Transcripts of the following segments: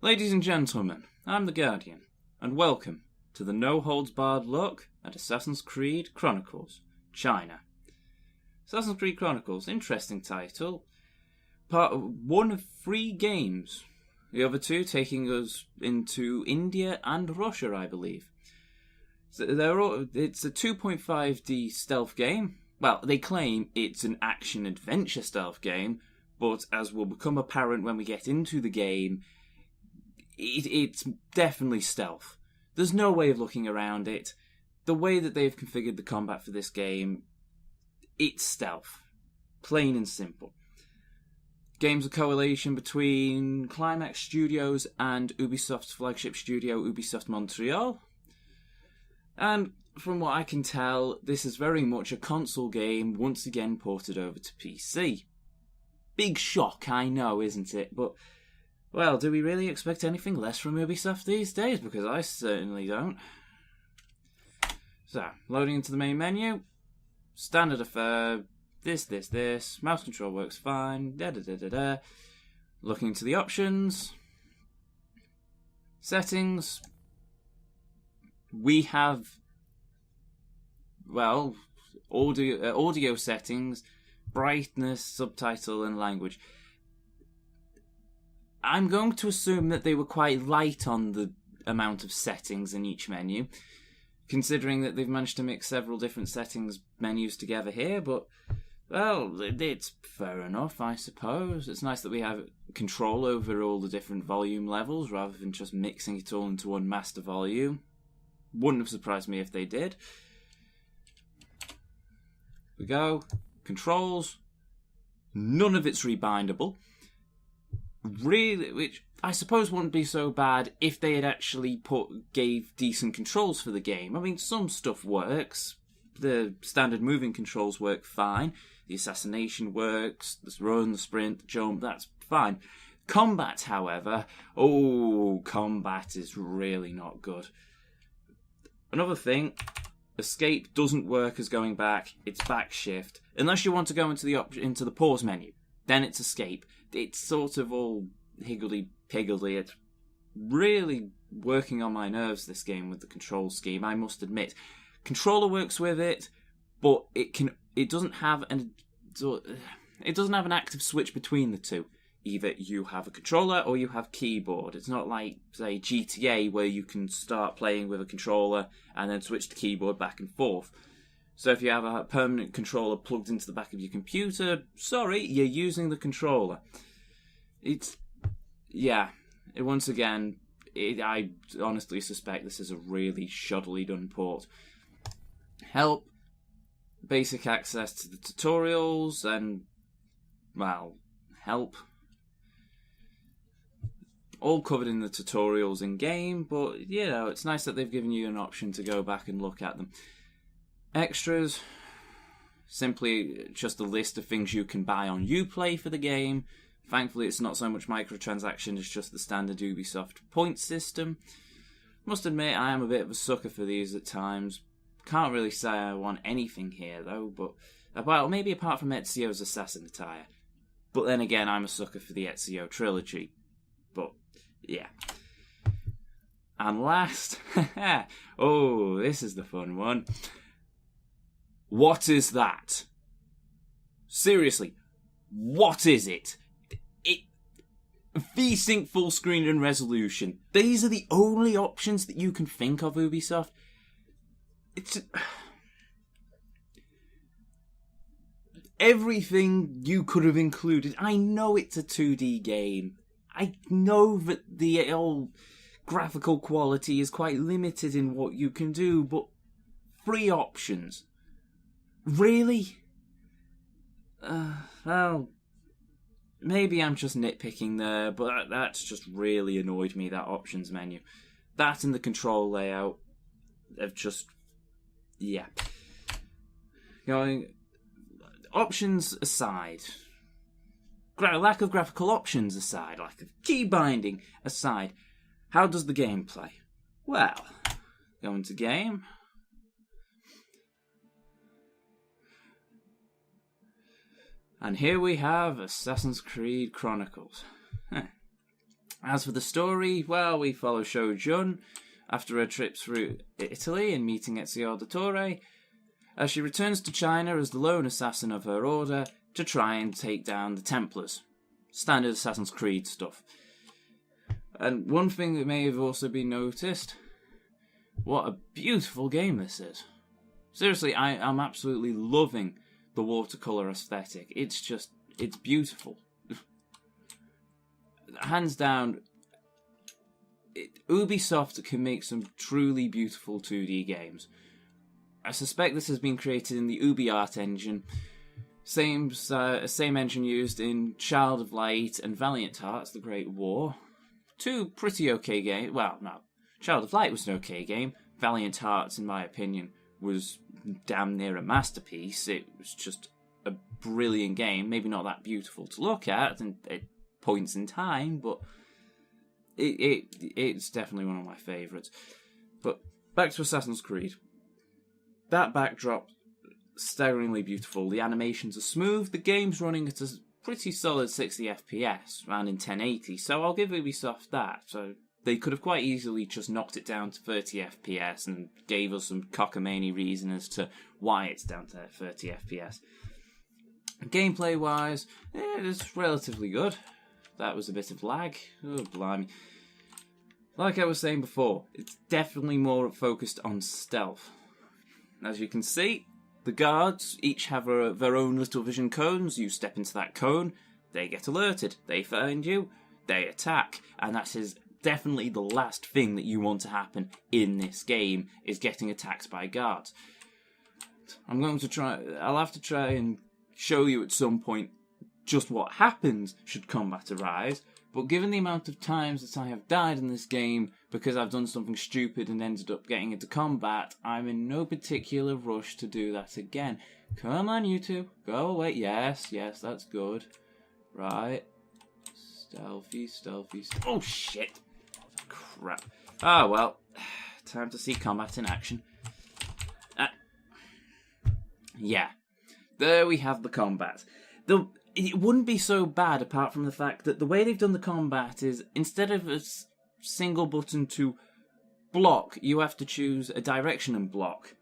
Ladies and gentlemen, I'm the Guardian, and welcome to the no-holds-barred look at Assassin's Creed Chronicles, China. Assassin's Creed Chronicles, interesting title. Part one of 3 games. The other 2 taking us into India and Russia, I believe. So it's a 2.5D stealth game. Well, they claim it's an action-adventure stealth game, but as will become apparent when we get into the game, it's definitely stealth. There's no way of looking around it. The way that they've configured the combat for this game, it's stealth. Plain and simple. Game's a correlation between Climax Studios and Ubisoft's flagship studio, Ubisoft Montreal. And from what I can tell, this is very much a console game once again ported over to PC. Big shock, I know, isn't it? But, well, do we really expect anything less from Ubisoft these days? Because I certainly don't. So, loading into the main menu. Standard affair. This. Mouse control works fine. Looking into the options. Settings. We have, well, audio settings, brightness, subtitle, and language. I'm going to assume that they were quite light on the amount of settings in each menu, considering that they've managed to mix several different settings menus together here, but, well, it's fair enough, I suppose. It's nice that we have control over all the different volume levels, rather than just mixing it all into one master volume. Wouldn't have surprised me if they did. We go. Controls. None of it's rebindable. Really, which I suppose wouldn't be so bad if they had actually gave decent controls for the game. I mean, some stuff works. The standard moving controls work fine. The assassination works. The run, the sprint, the jump, that's fine. Combat, however, combat is really not good. Another thing, escape doesn't work as going back. It's back shift. Unless you want to go into the pause menu. Then it's escape. It's sort of all higgledy-piggledy. It's really working on my nerves, this game, with the control scheme, I must admit. Controller works with it, but it doesn't have an active switch between the two. Either you have a controller or you have keyboard. It's not like, say, GTA, where you can start playing with a controller and then switch to keyboard back and forth. So if you have a permanent controller plugged into the back of your computer, sorry, you're using the controller. Once again, I honestly suspect this is a really shoddily done port. Help, basic access to the tutorials, and, well, help. All covered in the tutorials in-game, but, it's nice that they've given you an option to go back and look at them. Extras, simply just a list of things you can buy on Uplay for the game. Thankfully, it's not so much microtransaction, it's just the standard Ubisoft point system. Must admit, I am a bit of a sucker for these at times. Can't really say I want anything here, though, but, well, maybe apart from Ezio's assassin attire. But then again, I'm a sucker for the Ezio trilogy. But, yeah. And last, this is the fun one. What is that? Seriously, what is it? VSync full screen and resolution. These are the only options that you can think of, Ubisoft. Everything you could have included. I know it's a 2D game. I know that the old graphical quality is quite limited in what you can do, but 3 options. Really? Well, maybe I'm just nitpicking there, but that's just really annoyed me, that options menu. That and the control layout have just... yeah. Going... options aside... lack of graphical options aside, lack of key binding aside, how does the game play? Well, go into game. And here we have Assassin's Creed Chronicles. As for the story, well, we follow Shou Jun after her trip through Italy and meeting Ezio Auditore, as she returns to China as the lone assassin of her order to try and take down the Templars. Standard Assassin's Creed stuff. And one thing that may have also been noticed, what a beautiful game this is. Seriously, I'm absolutely loving the watercolour aesthetic. It's beautiful. Hands down, Ubisoft can make some truly beautiful 2D games. I suspect this has been created in the UbiArt engine, same engine used in Child of Light and Valiant Hearts: The Great War. Two pretty okay games. Well, no, Child of Light was an okay game. Valiant Hearts, in my opinion, was damn near a masterpiece. It was just a brilliant game. Maybe not that beautiful to look at at points in time, but it's definitely one of my favourites. But back to Assassin's Creed. That backdrop, staggeringly beautiful. The animations are smooth. The game's running at a pretty solid 60 FPS and in 1080, so I'll give Ubisoft that. So they could have quite easily just knocked it down to 30 FPS and gave us some cockamamie reason as to why it's down to 30 FPS. Gameplay-wise, it's relatively good. That was a bit of lag. Oh, blimey. Like I was saying before, it's definitely more focused on stealth. As you can see, the guards each have their own little vision cones. You step into that cone, they get alerted, they find you, they attack. And that is definitely the last thing that you want to happen in this game, is getting attacked by guards. I'll have to try and show you at some point just what happens should combat arise, but given the amount of times that I have died in this game because I've done something stupid and ended up getting into combat, I'm in no particular rush to do that again. Come on, you two. Go away. Yes, that's good. Right. Stealthy. Oh, shit. Crap. Ah, well. Time to see combat in action. Yeah. There we have the combat. It wouldn't be so bad apart from the fact that the way they've done the combat is, instead of a single button to block, you have to choose a direction and block.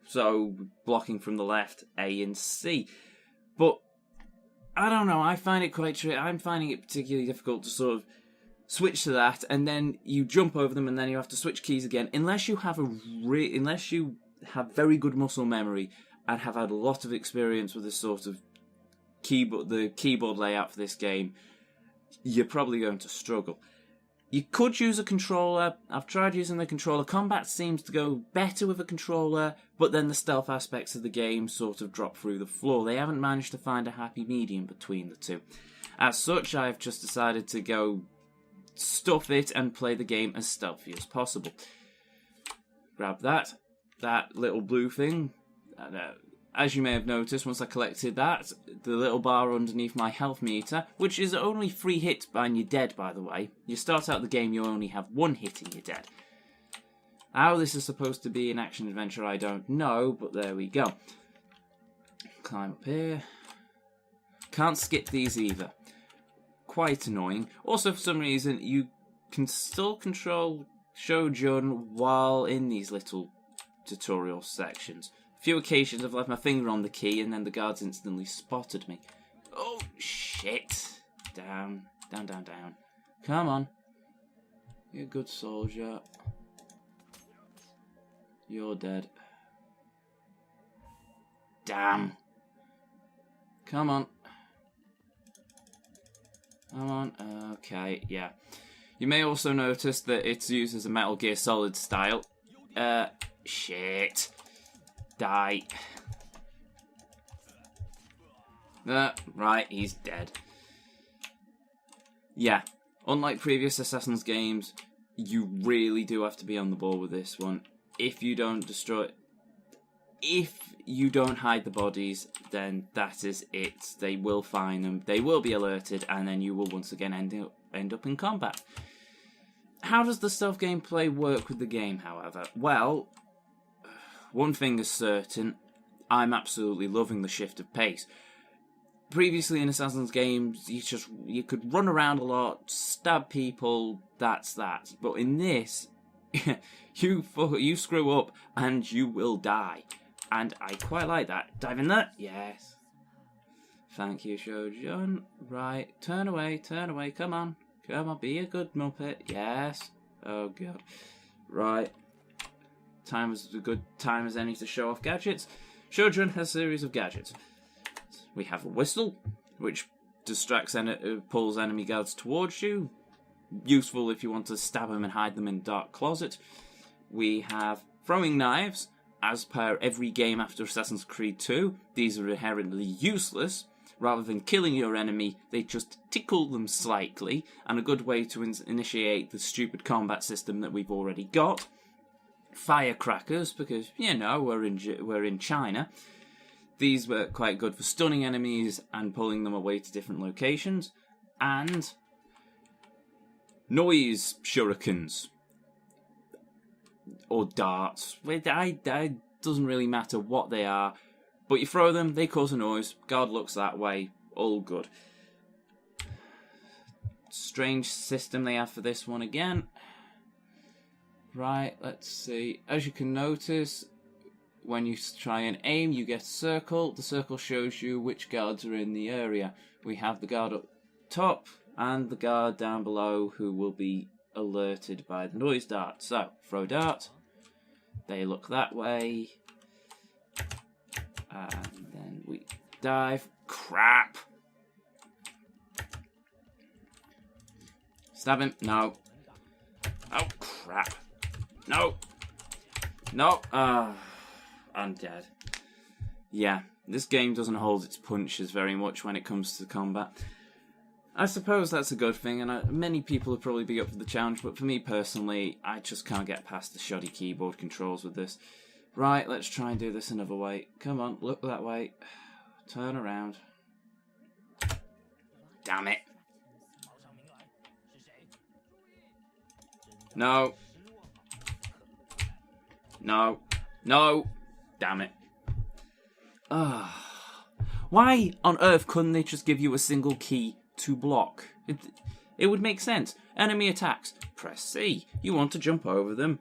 So, blocking from the left, A and C. But, I don't know, I find it quite tricky. I'm finding it particularly difficult to sort of switch to that, and then you jump over them, and then you have to switch keys again, unless you have very good muscle memory and have had a lot of experience with this sort of keyboard layout for this game. You're probably going to struggle. You could use a controller. I've tried using the controller. Combat seems to go better with a controller, but then the stealth aspects of the game sort of drop through the floor. They haven't managed to find a happy medium between the two. As such, I've just decided to go stuff it and play the game as stealthy as possible. Grab that little blue thing. As you may have noticed, once I collected that, the little bar underneath my health meter, which is only 3 hits and you're dead, by the way. You start out the game, you only have 1 hit and you're dead. How this is supposed to be an action-adventure, I don't know, but there we go. Climb up here. Can't skip these either. Quite annoying. Also, for some reason, you can still control Shou Jun while in these little tutorial sections. A few occasions I've left my finger on the key and then the guards instantly spotted me. Oh, shit. Down. Come on. You're a good soldier. You're dead. Damn. Come on. Okay, yeah. You may also notice that it's used as a Metal Gear Solid style. Shit. Die. Right, he's dead. Yeah, unlike previous Assassin's games, you really do have to be on the ball with this one. If you don't hide the bodies, then that is it. They will find them, they will be alerted, and then you will once again end up in combat. How does the stealth gameplay work with the game, however? Well, one thing is certain, I'm absolutely loving the shift of pace. previously in Assassin's games, you could run around a lot, stab people, that's that. But in this, you screw up and you will die. And I quite like that. Dive in there? Yes. Thank you, Shojun. Right, turn away, come on. Come on, be a good Muppet. Yes. Oh, God. Right. Time is a good time as any to show off gadgets. Shojun has a series of gadgets. We have a whistle, which distracts pulls enemy guards towards you. Useful if you want to stab them and hide them in a dark closet. We have throwing knives. As per every game after Assassin's Creed 2, these are inherently useless. Rather than killing your enemy, they just tickle them slightly, and a good way to initiate the stupid combat system that we've already got. Firecrackers, because, we're in China. These were quite good for stunning enemies and pulling them away to different locations. And noise shurikens. Or darts. It doesn't really matter what they are. But you throw them, they cause a noise. Guard looks that way. All good. Strange system they have for this one again. Right, let's see. As you can notice, when you try and aim, you get a circle. The circle shows you which guards are in the area. We have the guard up top and the guard down below who will be alerted by the noise dart. So, throw dart. They look that way. And then we dive. Crap! Stab him. No. Oh, crap. No. No. I'm dead. Yeah, this game doesn't hold its punches very much when it comes to combat. I suppose that's a good thing, and many people would probably be up for the challenge, but for me personally, I just can't get past the shoddy keyboard controls with this. Right, let's try and do this another way. Come on, look that way. Turn around. Damn it. No. No. No. Damn it. Why on earth couldn't they just give you a single key to block? It would make sense. Enemy attacks. Press C. You want to jump over them.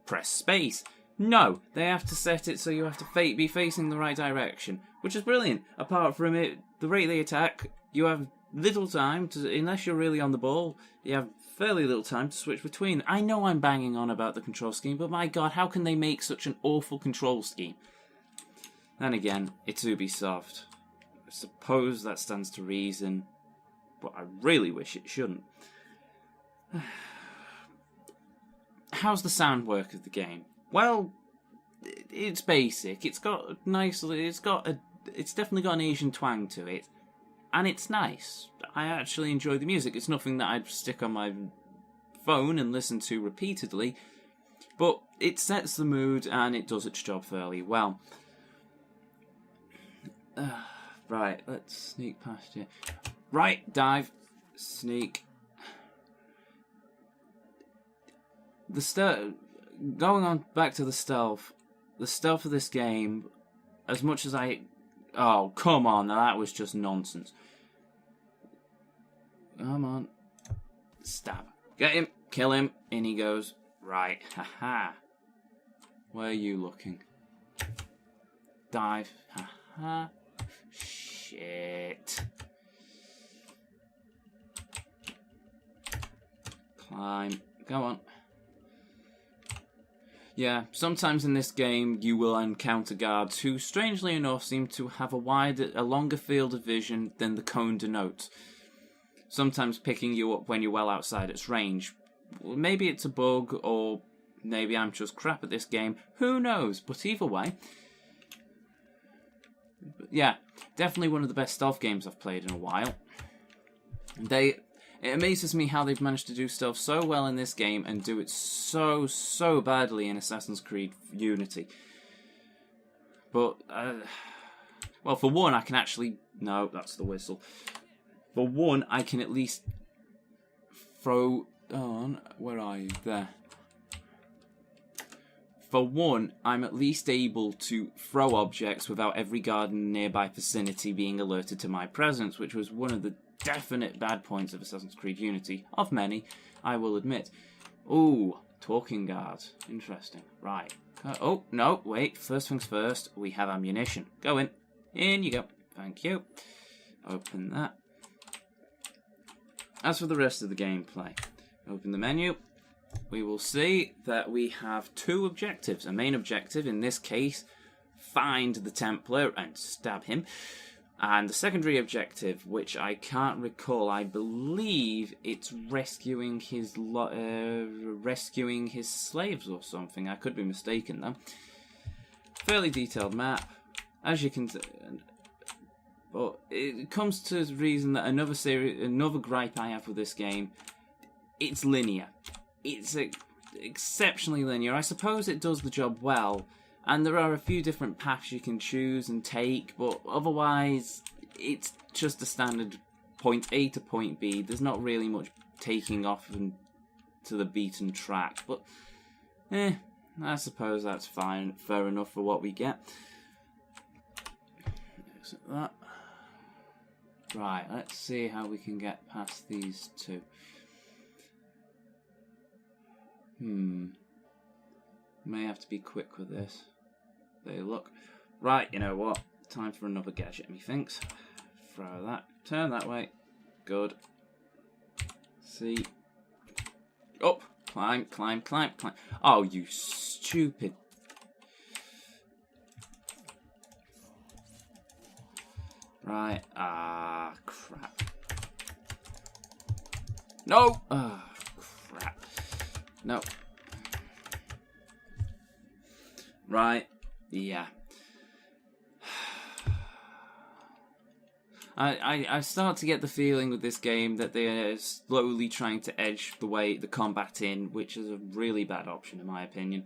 Press space. No, they have to set it so you have to be facing the right direction, which is brilliant. Apart from it, the rate they attack, you have little time to, unless you're really on the ball, you have fairly little time to switch between. I know I'm banging on about the control scheme, but my god, how can they make such an awful control scheme? Then again, it's Ubisoft. I suppose that stands to reason, but I really wish it shouldn't. How's the sound work of the game? Well, it's basic. It's got a nice. It's definitely got an Asian twang to it, and it's nice. I actually enjoy the music. It's nothing that I'd stick on my phone and listen to repeatedly, but it sets the mood and it does its job fairly well. Right, let's sneak past you. Right, dive, sneak. Going on back to the stealth of this game, as much as oh, come on, now that was just nonsense. Come on. Stab. Get him, kill him, in he goes. Right, haha. Where are you looking? Dive, haha. Shit. Climb, go on. Yeah, sometimes in this game you will encounter guards who, strangely enough, seem to have a longer field of vision than the cone denotes. Sometimes picking you up when you're well outside its range. Maybe it's a bug, or maybe I'm just crap at this game. Who knows? But either way, yeah, definitely one of the best stealth games I've played in a while. It amazes me how they've managed to do stealth so well in this game and do it so badly in Assassin's Creed Unity. But, well, for one, I can actually... No, that's the whistle. For one, I can at least throw on... Where are you? There. For one, I'm at least able to throw objects without every guard in the nearby vicinity being alerted to my presence, which was one of the definite bad points of Assassin's Creed Unity. Of many, I will admit. Ooh, talking guards. Interesting. Right. Oh, no, wait. First things first, we have ammunition. Go in. In you go. Thank you. Open that. As for the rest of the gameplay, open the menu. We will see that we have two objectives. A main objective, in this case, find the Templar and stab him. And the secondary objective, which I can't recall, I believe it's rescuing his slaves or something. I could be mistaken though. Fairly detailed map, as you can. But it comes to the reason that another gripe I have with this game, it's linear. It's exceptionally linear. I suppose it does the job well. And there are a few different paths you can choose and take, but otherwise, it's just a standard point A to point B. There's not really much taking off to the beaten track, but I suppose that's fine, fair enough for what we get. Exit that. Right, let's see how we can get past these two. May have to be quick with this. They look. Right, you know what? Time for another gadget, methinks. Throw that. Turn that way. Good. See. Up. Climb, climb, climb, climb. Oh, you stupid. Right. Ah, crap. No! Ah, crap. No. Right. Yeah. I start to get the feeling with this game that they are slowly trying to edge the combat in, which is a really bad option in my opinion.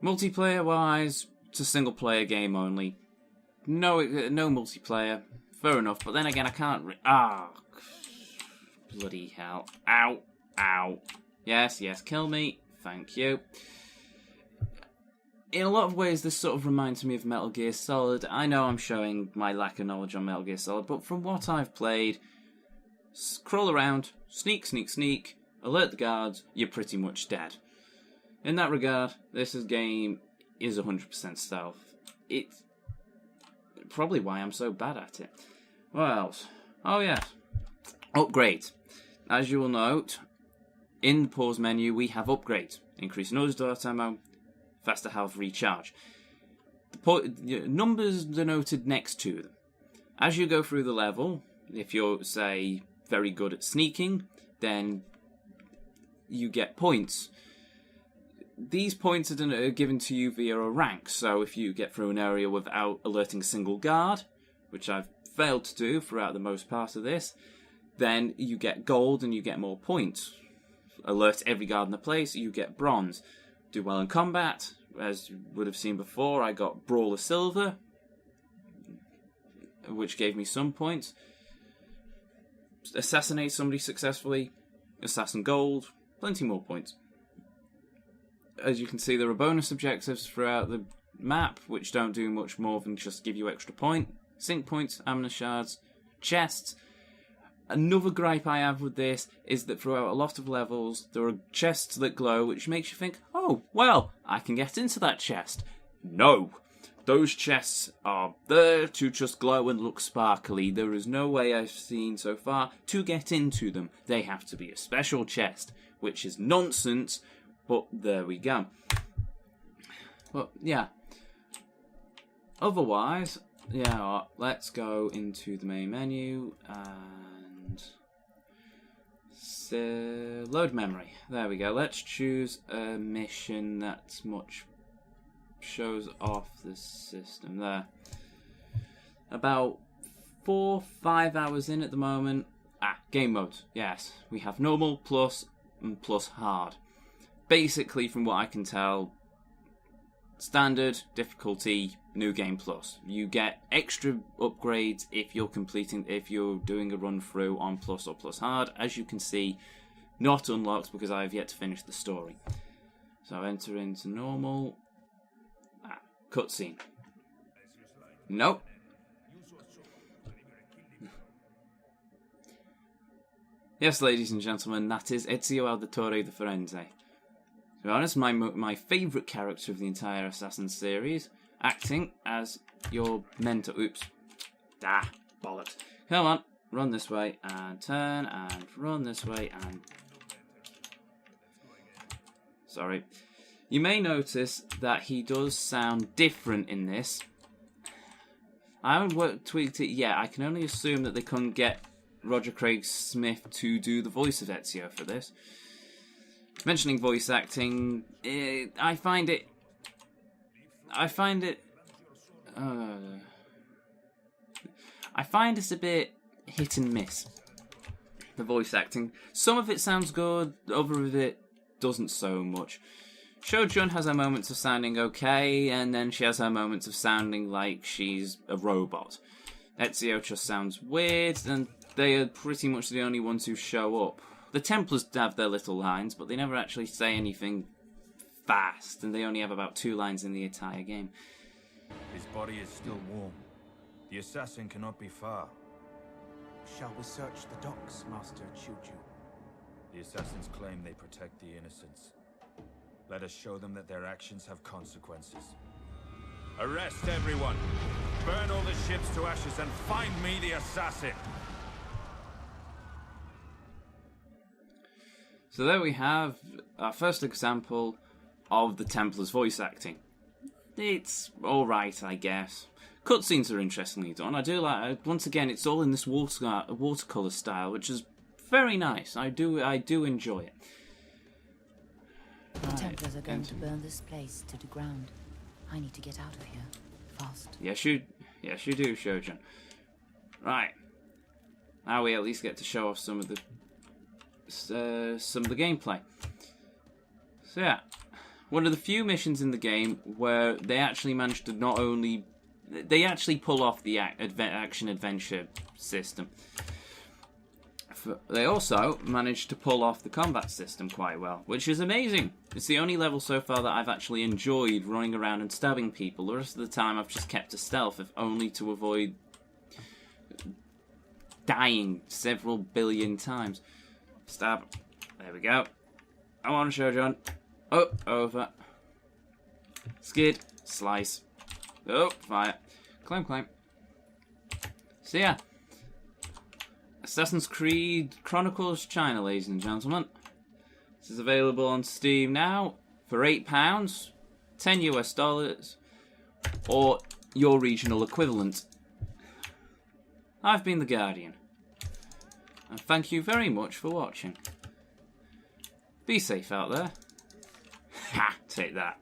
Multiplayer wise, it's a single player game only. No multiplayer. Fair enough, but then again I can't bloody hell. Ow. Ow. Yes, kill me. Thank you. In a lot of ways, this sort of reminds me of Metal Gear Solid. I know I'm showing my lack of knowledge on Metal Gear Solid, but from what I've played, crawl around, sneak, sneak, sneak, alert the guards, you're pretty much dead. In that regard, this game is 100% stealth. It's probably why I'm so bad at it. What else? Oh yes. Upgrades. As you will note, in the pause menu, we have upgrades. Increase noise dart ammo, faster health recharge. The numbers denoted next to them. As you go through the level, if you're, say, very good at sneaking, then you get points. These points are given to you via a rank, so if you get through an area without alerting a single guard, which I've failed to do throughout the most part of this, then you get gold and you get more points. Alert every guard in the place, you get bronze. Do well in combat, as you would have seen before, I got Brawler Silver, which gave me some points. Assassinate somebody successfully, Assassin Gold, plenty more points. As you can see, there are bonus objectives throughout the map, which don't do much more than just give you extra sync points, ammo shards, chests. Another gripe I have with this is that throughout a lot of levels, there are chests that glow, which makes you think, oh, well, I can get into that chest. No. Those chests are there to just glow and look sparkly. There is no way I've seen so far to get into them. They have to be a special chest, which is nonsense, but there we go. But, yeah. Otherwise, yeah, let's go into the main menu and load memory. There we go. Let's choose a mission that's much shows off the system there. About 4-5 hours in at the moment. Game modes. Yes, we have normal, plus, and plus hard. Basically, from what I can tell, standard, difficulty, new game plus. You get extra upgrades if you're doing a run through on plus or plus hard. As you can see, not unlocked because I have yet to finish the story. So enter into normal. Cutscene. Nope. Yes, ladies and gentlemen, that is Ezio Auditore de Firenze. To be honest, my favourite character of the entire Assassin's series, acting as your mentor. Oops. Ah, bollocks. Come on, run this way, and turn, and run this way, and... Sorry. You may notice that he does sound different in this. I haven't tweaked it yet. I can only assume that they couldn't get Roger Craig Smith to do the voice of Ezio for this. Mentioning voice acting, I find it a bit hit and miss. The voice acting. Some of it sounds good, other of it doesn't so much. Shojun has her moments of sounding okay, and then she has her moments of sounding like she's a robot. Ezio just sounds weird, and they are pretty much the only ones who show up. The Templars have their little lines, but they never actually say anything fast, and they only have about 2 lines in the entire game. His body is still warm. The assassin cannot be far. Shall we search the docks, Master Chuju? The assassins claim they protect the innocents. Let us show them that their actions have consequences. Arrest everyone! Burn all the ships to ashes and find me the assassin! So there we have our first example of the Templars voice acting. It's alright, I guess. Cutscenes are interestingly done. I do like, once again, it's all in this watercolour style, which is very nice. I do enjoy it. The Templars are going to burn this place to the ground. I need to get out of here. Fast. Yes, you do, Shojun. Right. Now we at least get to show off some of the gameplay. So yeah, one of the few missions in the game where they actually managed to not only... They actually pull off the action-adventure system. They also managed to pull off the combat system quite well, which is amazing. It's the only level so far that I've actually enjoyed running around and stabbing people. The rest of the time I've just kept to stealth, if only to avoid dying several billion times. Stab. There we go. Come on, Shojun. Oh, over. Skid. Slice. Oh, fire. Climb. So yeah. Assassin's Creed Chronicles China, ladies and gentlemen. This is available on Steam now for £8, $10 or your regional equivalent. I've been The Guardian, and thank you very much for watching. Be safe out there. Ha! Take that.